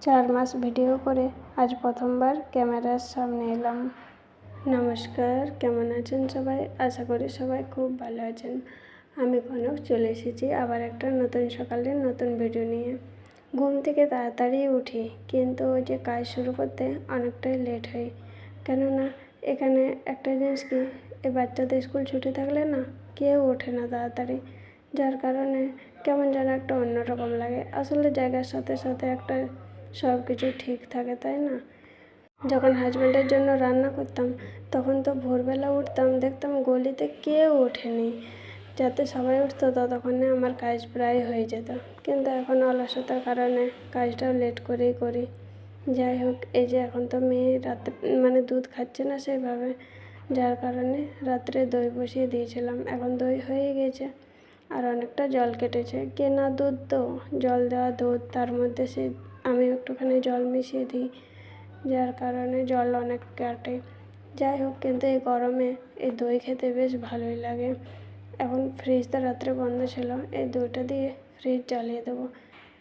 4 মাস video করে আজ প্রথমবার ক্যামেরার সামনে এলাম। নমস্কার, কেমন আছেন সবাই? আশা করি সবাই খুব ভালো আছেন। আমি কনক চলে এসেছি আবার একটা নতুন সকালের নতুন ভিডিও নিয়ে। ঘুম থেকে তাড়াতাড়ি উঠি, কিন্তু ওই যে কাজ শুরু করতে অনেকটাই লেট হয়। কেননা এখানে একটা জিনিস কি, এই বাচ্চাদের স্কুল ছুটি থাকলে না কেউ ওঠে না তাড়াতাড়ি, যার কারণে কেমন যেন একটা অন্যরকম লাগে। আসলে জায়গার সাথে সাথে একটা সব কিছু ঠিক থাকে, তাই না? যখন হাজব্যান্ডের জন্য রান্না করতাম তখন তো ভোরবেলা উঠতাম, দেখতাম গলিতে কেউ ওঠেনি। যাতে সবাই উঠতো ততক্ষণে আমার কাজ প্রায় হয়ে যেত, কিন্তু এখন অলসতার কারণে কাজটাও লেট করেই করি। যাই হোক, এই যে এখন তো মেয়ে রাত্রে দুধ খাচ্ছে না সেইভাবে, যার কারণে রাত্রে দই বসিয়ে দিয়েছিলাম। এখন দই হয়ে গেছে আর অনেকটা জল কেটেছে। কেনা দুধ তো, জল দেওয়া দুধ, তার মধ্যে আমি একটুখানি জল মিশিয়ে দিই, যার কারণে জল অনেক কাটে। যাই হোক, কিন্তু এই গরমে এই দই খেতে বেশ ভালোই লাগে। এখন ফ্রিজটা রাত্রে বন্ধ ছিল, এই দইটা দিয়ে ফ্রিজ চালিয়ে দেবো।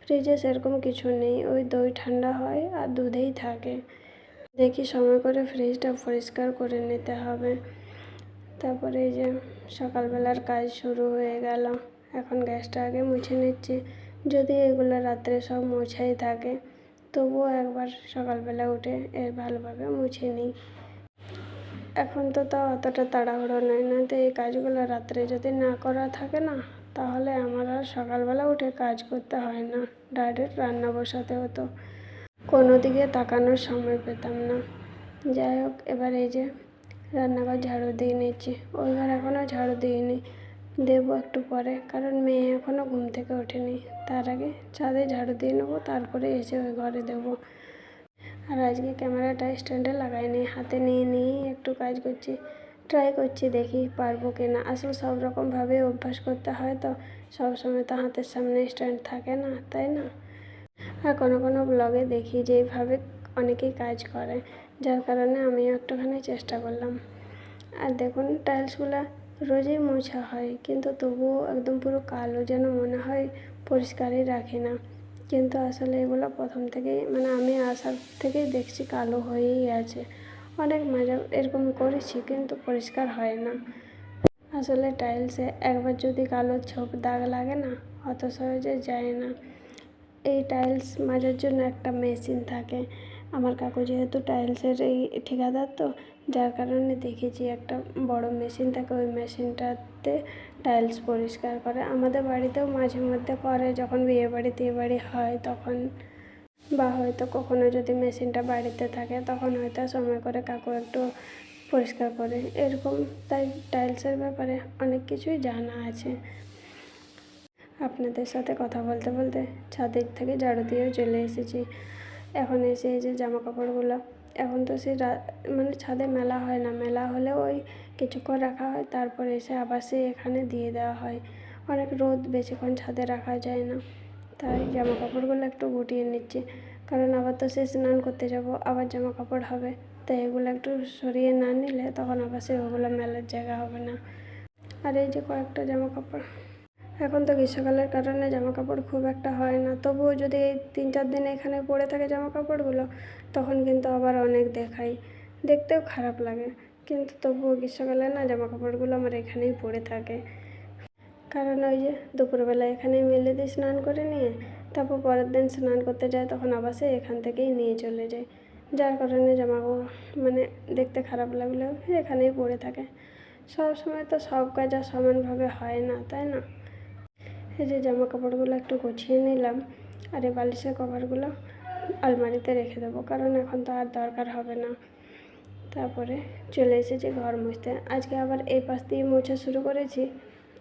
ফ্রিজে সেরকম কিছু নেই, ওই দই ঠান্ডা হয় আর দুধেই থাকে। দেখি সময় করে ফ্রিজটা পরিষ্কার করে নিতে হবে। তারপরে এই যে সকালবেলার কাজ শুরু হয়ে গেল। এখন গ্যাসটা আগে মুছে নিচ্ছি। যদি এগুলো রাত্রে সব মোছাই থাকে, তবুও একবার সকালবেলা উঠে ভালোভাবে মুছে নিই। এখন তো তাও অতটা তাড়াহুড়ো নয়, না তো এই কাজগুলো রাত্রে যদি না করা থাকে না, তাহলে আমার আর সকালবেলা উঠে কাজ করতে হয় না, ডাইরেক্ট রান্না বসাতে হতো। কোনো দিকে তাকানোর সময় পেতাম না। যাই হোক, এবার এই যে রান্নাঘর ঝাড়ু দিয়ে নিচ্ছি। ওই ঘর এখনও ঝাড়ু দিইনি, দেবো একটু পরে, কারণ মেয়ে এখনও ঘুম থেকে ওঠেনি। তার আগে ছাদে ঝাড়ু দিয়ে নেবো, তারপরে এসে ওই ঘরে দেবো। আর আজকে ক্যামেরাটা স্ট্যান্ডে লাগাইনি, হাতে নিয়ে নিয়েই একটু কাজ করছি। ট্রাই করছি, দেখি পারবো কি না। আসলে সব রকমভাবে অভ্যাস করতে হয়, তো সবসময় তো হাতের সামনে স্ট্যান্ড থাকে না, তাই না? আর কোনো কোনো ব্লগে দেখি যে এইভাবে অনেকেই কাজ করে, যার কারণে আমিও একটুখানি চেষ্টা করলাম। আর দেখুন, টাইলসগুলো রোজই মোছা হয়, কিন্তু তবুও একদম পুরো কালো, যেন মনে হয় পরিষ্কারই রাখি না। কিন্তু আসলে এগুলো প্রথম থেকেই আমি আসার থেকেই দেখছি কালো হয়েই আছে। অনেক মাঝে এরকম করেছি, কিন্তু পরিষ্কার হয় না। আসলে টাইলসে একবার যদি কালো ছোপ দাগ লাগে না, অত সহজে যায় না। এই টাইলস মাজার জন্য একটা মেশিন থাকে। আমার কাকু যেহেতু টাইলসের এই ঠিকাদার, তো যার কারণে দেখেছি একটা বড় মেশিন থাকে, ওই মেশিনটাতে টাইলস পরিষ্কার করে। আমাদের বাড়িতেও মাঝে মধ্যে করে, যখন বিয়েবাড়ি হয় তখন, বা হয়তো কখনো যদি মেশিনটা বাড়িতে থাকে তখন হয়তো সময় করে কাকু একটু পরিষ্কার করে এরকম। তাই টাইলসের ব্যাপারে অনেক কিছুই জানা আছে। আপনাদের সাথে কথা বলতে বলতে ছাদের থেকে ঝাড়ু দিয়েও চলে এসেছি। এখন এসে এই যে জামা কাপড়গুলো, এখন তো ছাদে মেলা হয় না, মেলা হলে ওই কিছুক্ষণ রাখা হয়, তারপরে এসে আবার এখানে দিয়ে দেওয়া হয়। অনেক রোদ, বেশিক্ষণ ছাদে রাখা যায় না, তাই জামা কাপড়গুলো একটু গুটিয়ে নিচ্ছি। কারণ আবার তো স্নান করতে যাব, আবার জামা কাপড় হবে, তাই এগুলো একটু সরিয়ে না নিলে তখন আবার ওগুলো মেলার জায়গা হবে না। আর এই যে কয়েকটা জামা কাপড়, এখন তো গ্রীষ্মকালের কারণে জামা কাপড় খুব একটা হয় না, তবুও যদি এই 3-4 দিন এখানে পরে থাকে জামা কাপড়গুলো, তখন কিন্তু আবার অনেক দেখাই, দেখতেও খারাপ লাগে। কিন্তু তবুও গ্রীষ্মকালে না জামা কাপড়গুলো আমার এখানেই পড়ে থাকে। কারণ ওই যে দুপুরবেলা এখানে মেলে দিয়ে স্নান করে নিয়ে তারপর পরের দিন স্নান করতে যায়, তখন আবার এখান থেকেই নিয়ে চলে যায়, যার কারণে জামা কাপড় দেখতে খারাপ লাগলেও এখানেই পড়ে থাকে। সব সময় তো সব কাজ আর সমানভাবে হয় না, তাই না? এই যে জামা কাপড়গুলো একটু গুছিয়ে নিলাম, আর এই বালিশের কভারগুলো আলমারিতে রেখে দেবো, কারণ এখন তো আর দরকার হবে না। তারপরে চলে এসেছি ঘর মুছতে। আজকে আবার এই পাশ দিয়ে মোছা শুরু করেছি,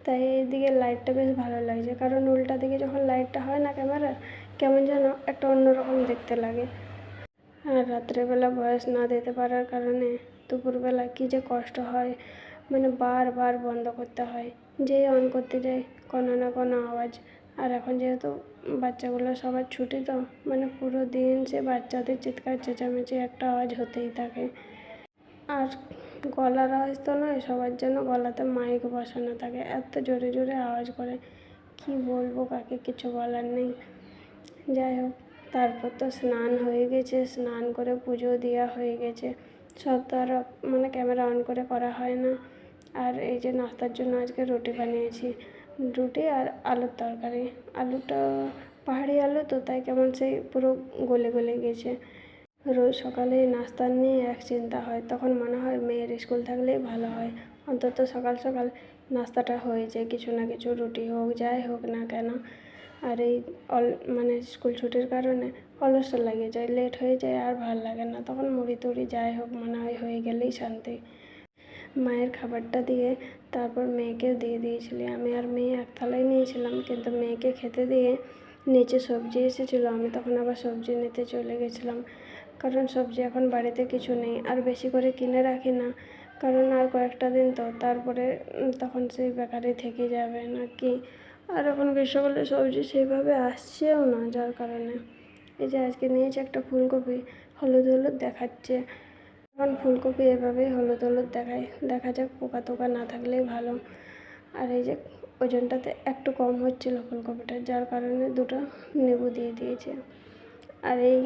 তাই এইদিকে লাইটটা বেশ ভালো লাগছে, কারণ উল্টা দিকে যখন লাইটটা হয় না ক্যামেরার, কেমন যেন একটা অন্যরকম দেখতে লাগে। আর রাত্রেবেলা ভয়েস না দিতে পারার কারণে দুপুরবেলা কী যে কষ্ট হয়, বারবার বন্ধ করতে হয়, যেই অন করতে যাই কোনো না কোনো আওয়াজ। আর এখন যেহেতু বাচ্চাগুলো সবার ছুটি, তো পুরো দিন বাচ্চাদের চিৎকার চেঁচামেচি একটা আওয়াজ হতেই থাকে। আর গলার আওয়াজ তো নয়, সবার যেন গলাতে মাইক বসানো থাকে, এত জোরে জোরে আওয়াজ করে, কি বলবো কাকে, কিছু বলার নেই। যাই হোক, তারপর তো স্নান হয়ে গেছে, স্নান করে পুজো দেওয়া হয়ে গেছে। সব তো আর মানে ক্যামেরা অন করে করা হয় না। আর এই যে নাস্তার জন্য আজকে রুটি বানিয়েছি, রুটি আর আলুর তরকারি। আলুটা পাহাড়ি আলু তো, তাই কেমন সেই পুরো গলে গলে গেছে। রোজ সকালে নাস্তা নিয়ে এক চিন্তা হয়, তখন মনে হয় মেয়ের স্কুল থাকলেই ভালো হয়, অন্তত সকাল সকাল নাস্তাটা হয়ে যায়, কিছু না কিছু রুটি হোক যাই হোক না কেন। আর এই মানে স্কুল ছুটির কারণে অলস লাগে যায়, লেট হয়ে যায়, আর ভালো লাগে না, তখন মুড়ি টুড়ি যাই হোক মনে হয় হয়ে গেলেই শান্তি। মায়ের খাবারটা দিয়ে তারপর মেয়েকেও দিয়ে দিয়েছিলি। আমি আর মেয়ে এক থালায় নিয়েছিলাম, কিন্তু মেয়েকে খেতে দিয়ে নিচে সবজি এসেছিলো, আমি তখন আবার সবজি নিতে চলে গেছিলাম, কারণ সবজি এখন বাড়িতে কিছু নেই, আর বেশি করে কিনে রাখি না, কারণ আর কয়েকটা দিন তো, তারপরে তখন সেই বেকারি থেকে যাবে নাকি। আর এখন গ্রীষ্মকালে সবজি সেইভাবে আসছেও না, যার কারণে এই যে আজকে নিয়েছি একটা ফুলকপি, হলুদ হলুদ দেখাচ্ছে। এখন ফুলকপি এভাবেই হলুদ হলুদ দেখায়, দেখা যাক পোকা টোকা না থাকলেই ভালো। আর এই যে ওজনটাতে একটু কম হচ্ছিলো ফুলকপিটা, যার কারণে দুটো লেবু দিয়ে দিয়েছে। আর এই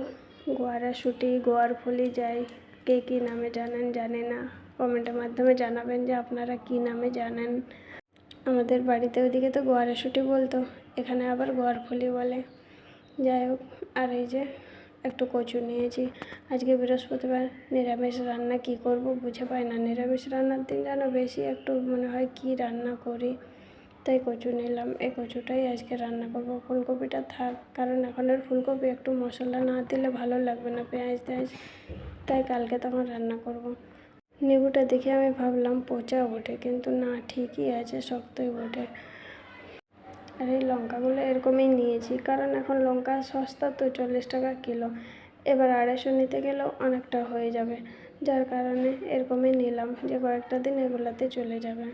গোয়ারাশুঁটি, গোয়ারফলি যাই, কে কী নামে জানেন জানি না, কমেন্টের মাধ্যমে জানাবেন যে আপনারা কী নামে জানেন। আমাদের বাড়িতে ওদিকে তো গোয়ারাশুঁটি বলতো, এখানে আবার গোয়ারফলি বলে। যাই হোক, আর এই যে একটু কচু নিয়েছি। আজকে বৃহস্পতিবার, নিরামিষ রান্না কি করব বুঝে পাই না। নিরামিষ রান্নার দিন যেন বেশি একটু মনে হয় কি রান্না করি, তাই কচু নিলাম। এই কচুটাই আজকে রান্না করব, ফুলকপিটা থাক, কারণ এখন আর ফুলকপি একটু মশলা না দিলে ভালো লাগবে না, পেঁয়াজ টেঁয়াজ, তাই কালকে তখন রান্না করব। লেবুটা দেখে আমি ভাবলাম পচা ওঠে, কিন্তু না, ঠিকই আছে, শক্তই ওঠে। আর এই লঙ্কাগুলো এরকমই নিয়েছি, কারণ এখন লঙ্কা সস্তা তো, 40 টাকা কিলো, এবার 250 নিতে গেলেও অনেকটা হয়ে যাবে, যার কারণে এরকমই নিলাম, যে কয়েকটা দিন এগুলাতে চলে যাবে।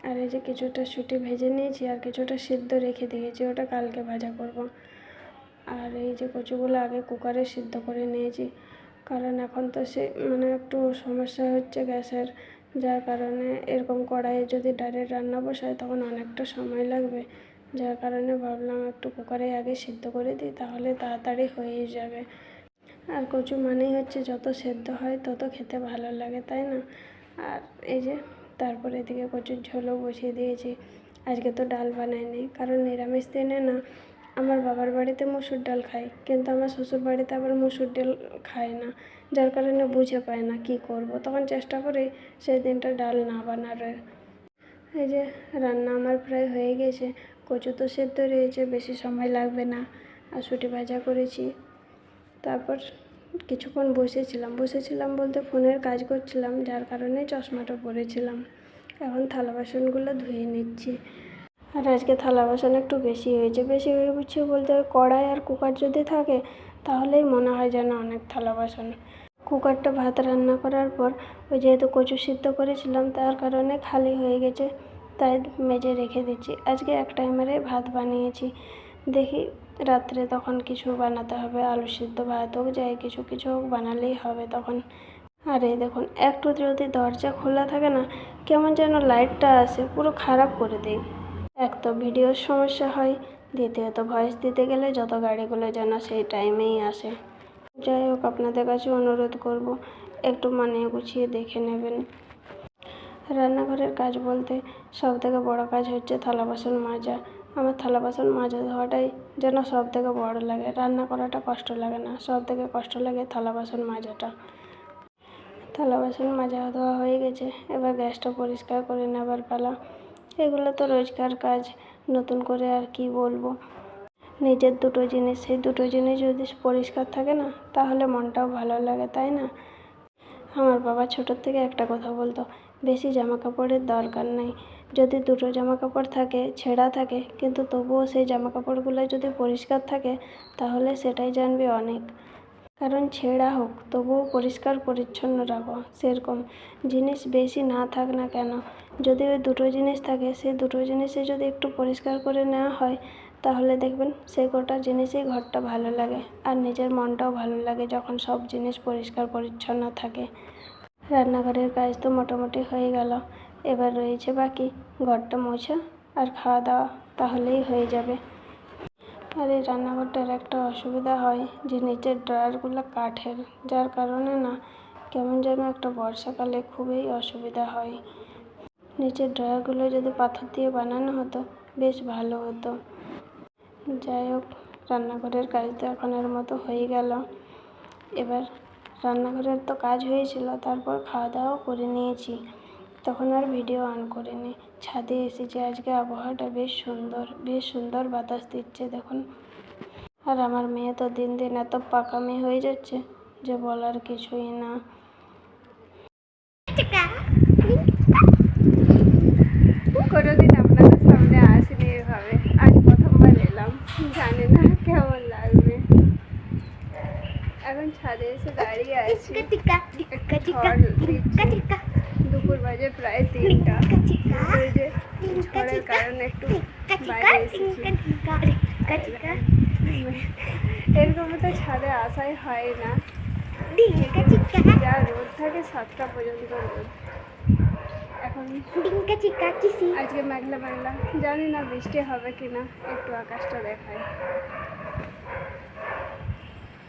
আর এই যে কিছুটা শুঁটি ভেজে নিয়েছি, আর কিছুটা সিদ্ধ রেখে দিয়েছি, ওটা কালকে ভাজা করব। আর এই যে কচুগুলো আগে কুকারে সিদ্ধ করে নিয়েছি, কারণ এখন তো সে মানে একটু সমস্যা হচ্ছে গ্যাসের, যার কারণে এরকম কড়াইয়ে যদি ডাইরেক্ট রান্না বসায় তখন অনেকটা সময় লাগবে, যার কারণে ভাবলাম একটু কুকারে আগে সিদ্ধ করে দিই, তাহলে তাড়াতাড়ি হয়ে যাবে। আর কচু মানেই হচ্ছে যত সেদ্ধ হয় তত খেতে ভালো লাগে, তাই না? আর এই যে তারপরে এদিকে কচুর ঝোলও বসিয়ে দিয়েছি। আজকে তো ডাল বানাইনি, কারণ নিরামিষ দিনে না আমার বাবার বাড়িতে মসুর ডাল খাই, কিন্তু আমার শ্বশুর বাড়িতে আবার মসুর ডাল খায় না, যার কারণে বুঝে পায় না কি করব, তখন চেষ্টা করি সেই দিনটা ডাল না বানার। এই যে রান্না আমার প্রায় হয়ে গেছে, কচু তো সেদ্ধ রয়েছে, বেশি সময় লাগবে না। আর শুঁটি ভাজা করেছি। তারপর কিছুক্ষণ বসেছিলাম বলতে ফোনের কাজ করছিলাম, যার কারণে চশমাটা পরেছিলাম। এখন থালা বাসনগুলো ধুয়ে নিচ্ছি। আর আজকে থালা বাসন একটু বেশি হয়েছে বলতে কড়াই আর কুকার যদি থাকে তাহলেই মনে হয় যেন অনেক থালা বাসন। কুকারটা ভাত রান্না করার পর ওই যেহেতু কচু সিদ্ধ করেছিলাম তার কারণে খালি হয়ে গেছে, তাই মেজে রেখে দিচ্ছি। আজকে এক টাইমারে ভাত বানিয়েছি, দেখি রাত্রে তখন কিছু বানাতে হবে, আলু সিদ্ধ, ভাত হোক, যাই কিছু হোক বানালেই হবে তখন। আর এই দেখুন, একটু যদি দরজা খোলা থাকে না, কেমন যেন লাইটটা আসে, পুরো খারাপ করে দেয়। এক তো ভিডিওর সমস্যা হয়, দ্বিতীয়ত ভয়েস দিতে গেলে যত গাড়িগুলো যেন সেই টাইমেই আসে। যাই হোক, আপনাদের কাছে অনুরোধ করব একটু মানিয়ে গুছিয়ে দেখে নেবেন। রান্নাঘরের কাজ বলতে সবথেকে বড় কাজ হচ্ছে থালা বাসন মাজা। আমার থালা বাসন মাজা ধোয়াটাই যেন সবথেকে বড় লাগে, রান্না করাটা কষ্ট লাগে না, সবথেকে কষ্ট লাগে থালা বাসন মাজাটা। থালা বাসন মাজা ধোয়া হয়ে গেছে, এবার গ্যাসটা পরিষ্কার করে নেবার পালা। এগুলো তো রোজকার কাজ, নতুন করে আর কি বলবো। নিজের দুটো জিনিস, সেই দুটো জিনিস যদি পরিষ্কার থাকে না তাহলে মনটাও ভালো লাগে, তাই না? আমার বাবা ছোটোর থেকে একটা কথা বলতো, বেশি জামা কাপড়ের দরকার নেই, যদি দুটো জামা কাপড় থাকে, ছেঁড়া থাকে, কিন্তু তবুও সেই জামা কাপড়গুলো যদি পরিষ্কার থাকে তাহলে সেটাই জানবি অনেক। কারণ ছেঁড়া হোক তবুও পরিষ্কার পরিচ্ছন্ন রাখো, সেরকম জিনিস বেশি না থাক না কেন, যদি ওই দুটো জিনিস থাকে, সেই দুটো জিনিসে যদি একটু পরিষ্কার করে নেওয়া হয় তাহলে দেখবেন সেই গোটা জিনিসেই ঘরটা ভালো লাগে, আর নিজের মনটাও ভালো লাগে যখন সব জিনিস পরিষ্কার পরিচ্ছন্ন থাকে। রান্নাঘরের কাজ তো মোটামুটি হয়ে গেল, এবার রয়েছে বাকি ঘরটা মোছা আর খাওয়া দাওয়া, তাহলেই হয়ে যাবে। আর এই রান্নাঘরটার একটা অসুবিধা হয় যে নিচের ড্রয়ারগুলো কাঠের, যার কারণে না কেমন যেন একটা বর্ষাকালে খুবই অসুবিধা হয়। নিচের ড্রয়ারগুলো যদি পাথর দিয়ে বানানো হতো বেশ ভালো হতো। যাই হোক, রান্নাঘরের কাজ তো এখনের মতো হয়ে গেল। এবার রান্নাঘরের তো কাজ হয়েছিল, তারপর খাওয়া দাওয়াও করে নিয়েছি, তখন আর ভিডিও অন করিনি। ছাদে এসেছি, আজকে আবহাওয়াটা বেশ সুন্দর বাতাস দিচ্ছে দেখুন। আর আমার মেয়ে তো দিন দিন এত পাকা মেয়ে হয়ে যাচ্ছে যে বলার কিছুই না। কোনোদিন আপনাদের সামনে আসিনি এভাবে, আজ প্রথমবার এলাম, জানি না কেমন লাগবে। এখন ছাদে এসে দাঁড়িয়ে আছি, দুপুর বাজে প্রায় 3টা। যে ঝড়ের কারণে একটু বাইরে এসেছি। এরকম তো ছাদে আসাই হয় না, যা রোদ থাকে 7টা পর্যন্ত রোদ। এখন আজকে মেঘলা মেঘলা, জানি না বৃষ্টি হবে কিনা, একটু আকাশটা দেখায়।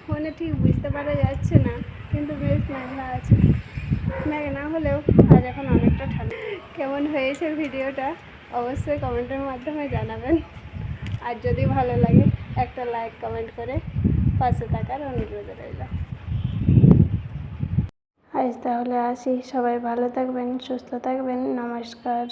ফোনে ঠিক বুঝতে পারা যাচ্ছে না, কিন্তু বেশ মেঘলা আছে। মেঘ না হলেও আজ এখন অনেকটা ঠান্ডা। কেমন হয়েছে ভিডিওটা অবশ্যই কমেন্টের মাধ্যমে জানাবেন। আর যদি ভালো লাগে একটা লাইক কমেন্ট করে পাশে থাকার অনুরোধ রইল। আজ তাহলে আসি, সবাই ভালো থাকবেন, সুস্থ থাকবেন, নমস্কার।